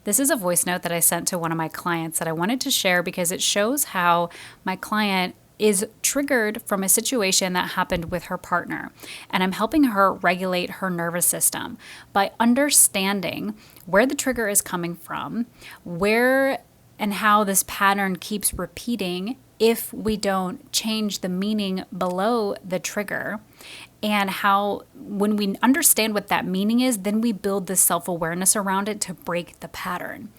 This is a voice note that I sent to one of my clients that I wanted to share because it shows how my client is triggered from a situation that happened with her partner. And I'm helping her regulate her nervous system by understanding where the trigger is coming from, where and how this pattern keeps repeating if we don't change the meaning below the trigger, and how when we understand what that meaning is, then we build this self-awareness around it to break the pattern.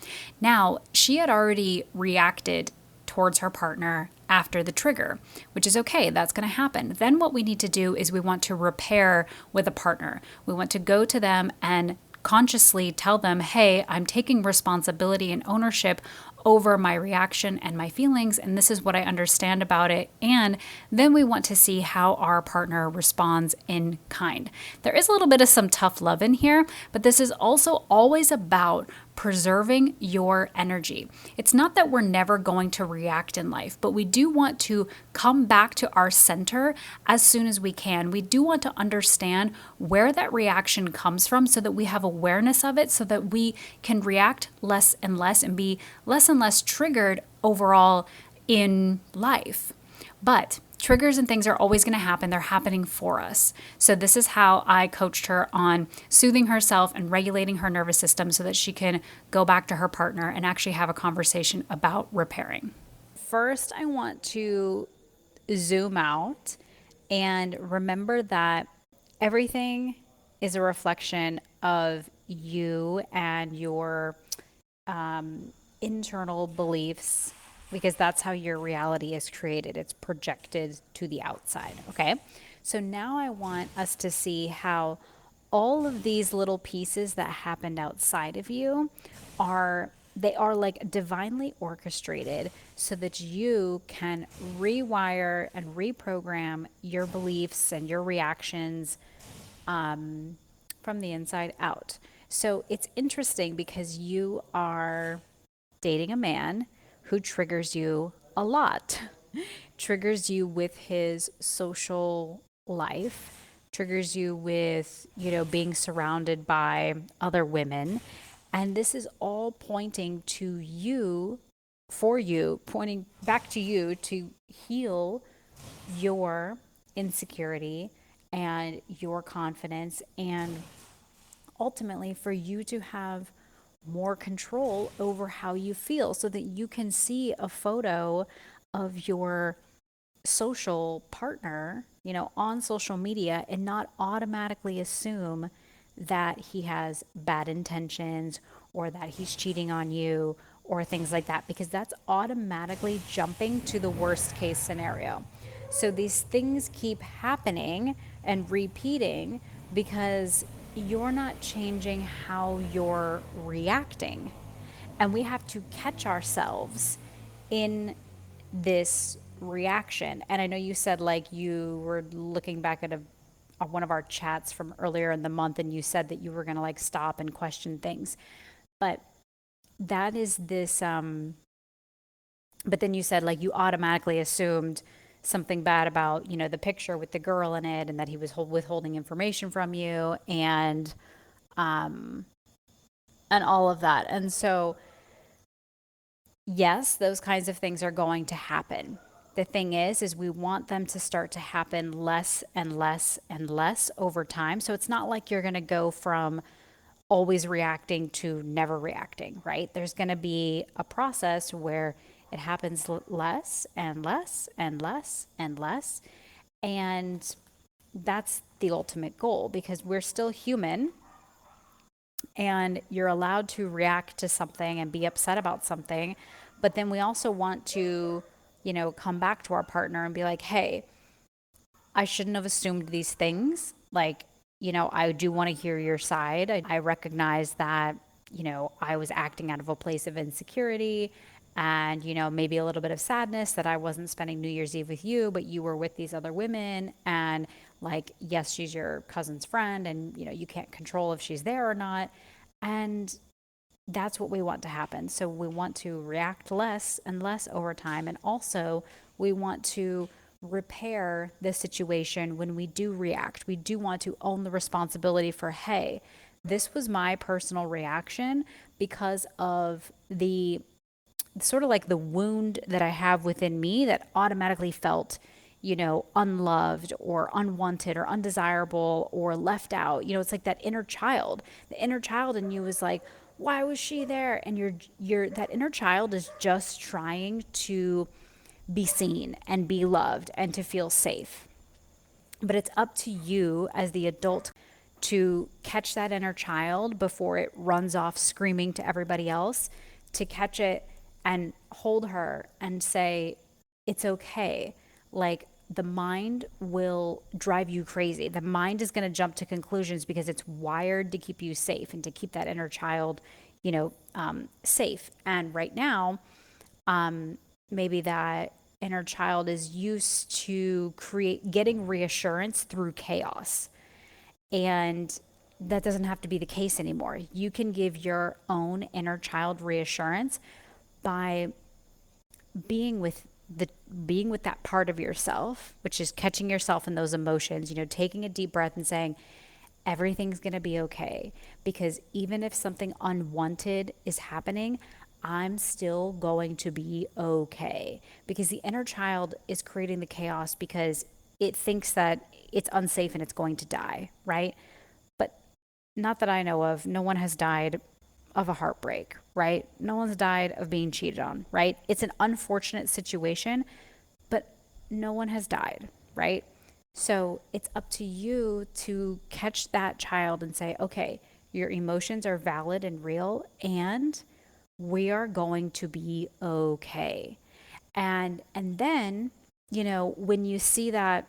Now, she had already reacted towards her partner after the trigger, which is okay. That's going to happen. Then what we need to do is we want to repair with a partner. We want to go to them and consciously tell them, hey, I'm taking responsibility and ownership over my reaction and my feelings, and this is what I understand about it. And then we want to see how our partner responds in kind. There is a little bit of some tough love in here, but this is also always about preserving your energy. It's not that we're never going to react in life, but we do want to come back to our center as soon as we can. We do want to understand where that reaction comes from so that we have awareness of it, so that we can react less and less and be less and less triggered overall in life. But triggers and things are always going to happen. They're happening for us. So this is how I coached her on soothing herself and regulating her nervous system so that she can go back to her partner and actually have a conversation about repairing. First, I want to zoom out and remember that everything is a reflection of you and your internal beliefs, because that's how your reality is created. It's projected to the outside, okay? So now I want us to see how all of these little pieces that happened outside of you are like divinely orchestrated so that you can rewire and reprogram your beliefs and your reactions from the inside out. So it's interesting because you are dating a man who triggers you a lot, triggers you with his social life, triggers you with, being surrounded by other women. And this is all pointing to you, for you, pointing back to you to heal your insecurity and your confidence, and ultimately for you to have more control over how you feel so that you can see a photo of your social partner, on social media and not automatically assume that he has bad intentions or that he's cheating on you or things like that, because that's automatically jumping to the worst case scenario. So these things keep happening and repeating because you're not changing how you're reacting. And we have to catch ourselves in this reaction. And I know you said like you were looking back at one of our chats from earlier in the month, and you said that you were going to like stop and question things. But that is this but then you said like you automatically assumed something bad about, the picture with the girl in it, and that he was withholding information from you, and all of that. And so yes, those kinds of things are going to happen. The thing is we want them to start to happen less and less and less over time. So it's not like you're going to go from always reacting to never reacting, right? There's going to be a process where it happens less and less and less and less. And that's the ultimate goal, because we're still human, and you're allowed to react to something and be upset about something. But then we also want to, come back to our partner and be like, hey, I shouldn't have assumed these things. Like, I do want to hear your side. I recognize that, I was acting out of a place of insecurity and, maybe a little bit of sadness that I wasn't spending New Year's Eve with you, but you were with these other women. And like, yes, she's your cousin's friend, and, you can't control if she's there or not. And that's what we want to happen. So we want to react less and less over time. And also we want to repair the situation when we do react. We do want to own the responsibility for, hey, This was my personal reaction because of the sort of like the wound that I have within me that automatically felt, unloved or unwanted or undesirable or left out. It's like that inner child. The inner child in you is like, why was she there? And you're that inner child is just trying to be seen and be loved and to feel safe. But it's up to you as the adult to catch that inner child before it runs off screaming to everybody else, to catch it and hold her and say, it's okay. Like, the mind will drive you crazy. The mind is going to jump to conclusions because it's wired to keep you safe and to keep that inner child, safe. And right now, maybe that inner child is used to getting reassurance through chaos. And that doesn't have to be the case anymore. You can give your own inner child reassurance by being with the being with that part of yourself, which is catching yourself in those emotions, taking a deep breath and saying, everything's going to be okay. Because even if something unwanted is happening, I'm still going to be okay. Because the inner child is creating the chaos because it thinks that it's unsafe and it's going to die, right? But not that I know of, no one has died of a heartbreak, right? No one's died of being cheated on, right? It's an unfortunate situation, but no one has died, right? So it's up to you to catch that child and say, okay, your emotions are valid and real, and we are going to be okay. And then, when you see that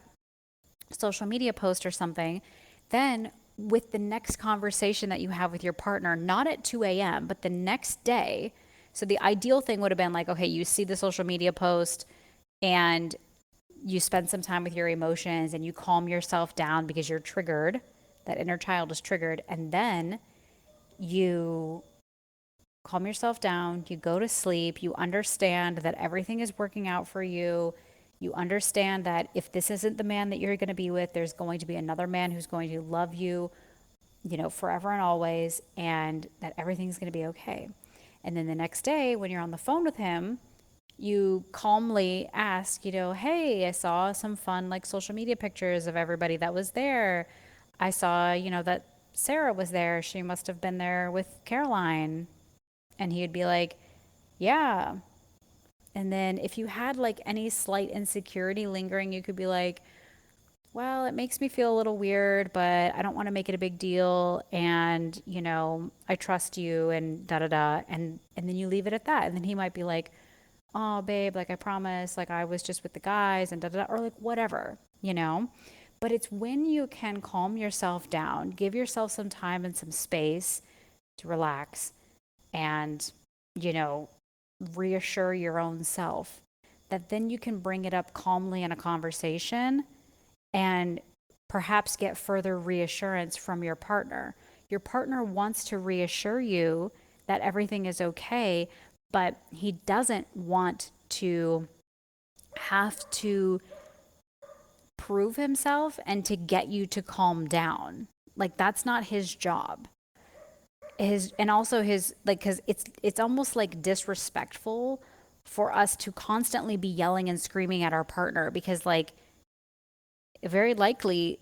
social media post or something, then with the next conversation that you have with your partner, not at 2 a.m., but the next day. So the ideal thing would have been like, okay, you see the social media post and you spend some time with your emotions and you calm yourself down because you're triggered. That inner child is triggered. And then you calm yourself down, you go to sleep, you understand that everything is working out for you. You understand that if this isn't the man that you're going to be with, there's going to be another man who's going to love you, forever and always, and that everything's going to be okay. And then the next day, when you're on the phone with him, you calmly ask, hey, I saw some fun like social media pictures of everybody that was there. I saw, that Sarah was there. She must have been there with Caroline. And he would be like, yeah. And then if you had like any slight insecurity lingering, you could be like, well, it makes me feel a little weird, but I don't want to make it a big deal. And, I trust you and da da da. And then you leave it at that. And then he might be like, oh, babe, like I promise, like I was just with the guys and da da da, or like whatever. But it's when you can calm yourself down, give yourself some time and some space to relax and, you know, reassure your own self that then you can bring it up calmly in a conversation and perhaps get further reassurance from your partner. Your partner wants to reassure you that everything is okay, but he doesn't want to have to prove himself and to get you to calm down. Like that's not his job. His and also his like cuz it's almost like disrespectful for us to constantly be yelling and screaming at our partner because like very likely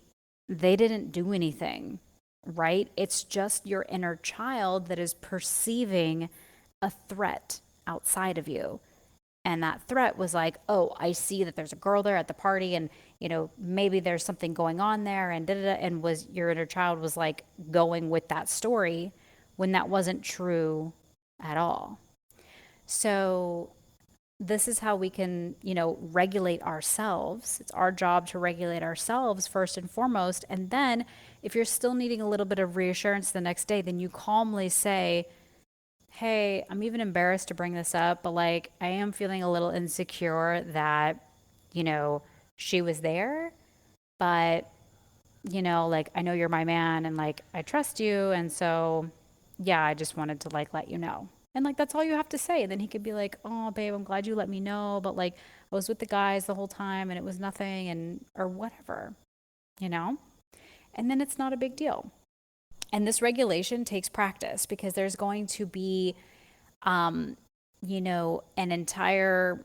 they didn't do anything, right? It's just your inner child that is perceiving a threat outside of you. And that threat was like, oh, I see that there's a girl there at the party and, maybe there's something going on there and da-da-da, and was your inner child was like going with that story when that wasn't true at all. So this is how we can, regulate ourselves. It's our job to regulate ourselves first and foremost. And then if you're still needing a little bit of reassurance the next day, then you calmly say, hey, I'm even embarrassed to bring this up, but like I am feeling a little insecure that, she was there, but like I know you're my man and like I trust you. And so, yeah, I just wanted to like let you know. And like that's all you have to say. And then he could be like, oh, babe, I'm glad you let me know. But like I was with the guys the whole time and it was nothing and or whatever, you know? And then it's not a big deal. And this regulation takes practice because there's going to be, an entire,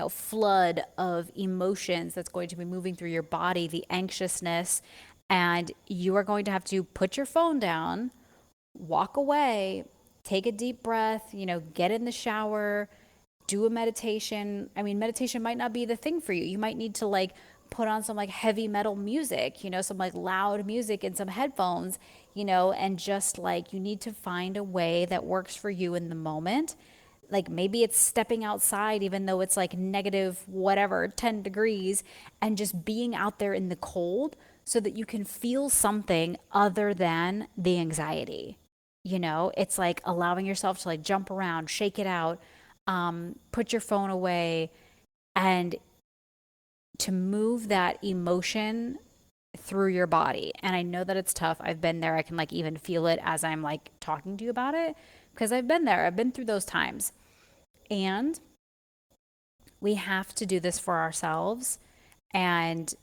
flood of emotions that's going to be moving through your body, the anxiousness. And you are going to have to put your phone down, walk away, take a deep breath, get in the shower, do a meditation. I mean, meditation might not be the thing for you. You might need to like put on some like heavy metal music, some like loud music and some headphones, and just like you need to find a way that works for you in the moment. Like maybe it's stepping outside, even though it's like negative, whatever, 10 degrees, and just being out there in the cold so that you can feel something other than the anxiety. It's like allowing yourself to like jump around, shake it out, put your phone away, and to move that emotion through your body. And I know that it's tough. I've been there. I can like even feel it as I'm like talking to you about it because I've been there. I've been through those times. And we have to do this for ourselves and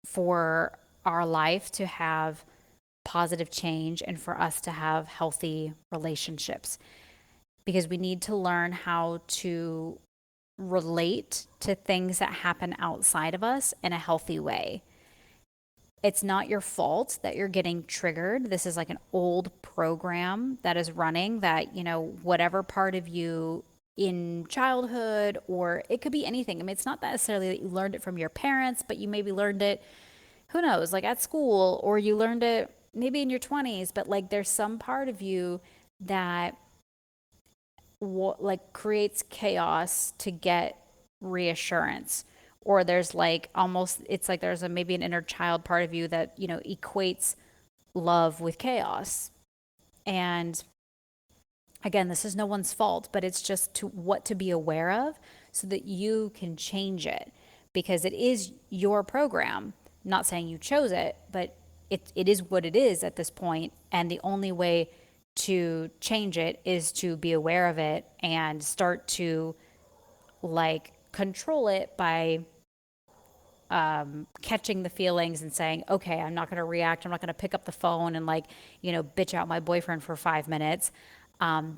for our life to have positive change and for us to have healthy relationships because we need to learn how to relate to things that happen outside of us in a healthy way. It's not your fault that you're getting triggered. This is like an old program that is running that, whatever part of you in childhood, or it could be anything. I mean, it's not necessarily that you learned it from your parents, but you maybe learned it, who knows, like at school, or you learned it maybe in your 20s, but like there's some part of you that like creates chaos to get reassurance, or there's like almost it's like there's maybe an inner child part of you that equates love with chaos. And again, this is no one's fault, but it's just to what to be aware of so that you can change it because it is your program. I'm not saying you chose it, but it is what it is at this point, and the only way to change it is to be aware of it and start to like control it by catching the feelings and saying, okay, I'm not going to react. I'm not going to pick up the phone and like, bitch out my boyfriend for 5 minutes,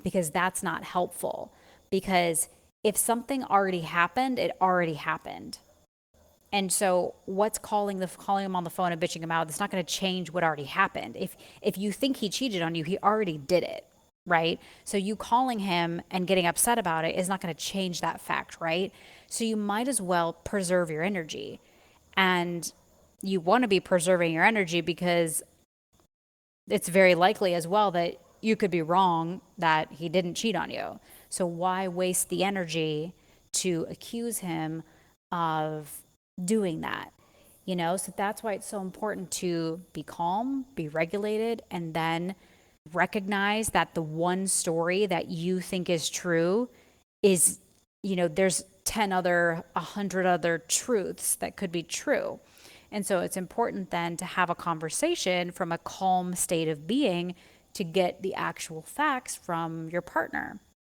because that's not helpful. Because if something already happened, it already happened. And so what's calling him on the phone and bitching him out, it's not going to change what already happened. If you think he cheated on you, he already did it, right? So you calling him and getting upset about it is not going to change that fact, right? So you might as well preserve your energy. And you want to be preserving your energy because it's very likely as well that you could be wrong that he didn't cheat on you. So why waste the energy to accuse him of doing that? So that's why it's so important to be calm, be regulated, and then recognize that the one story that you think is true is, there's 10 other, 100 other truths that could be true. And so it's important then to have a conversation from a calm state of being to get the actual facts from your partner.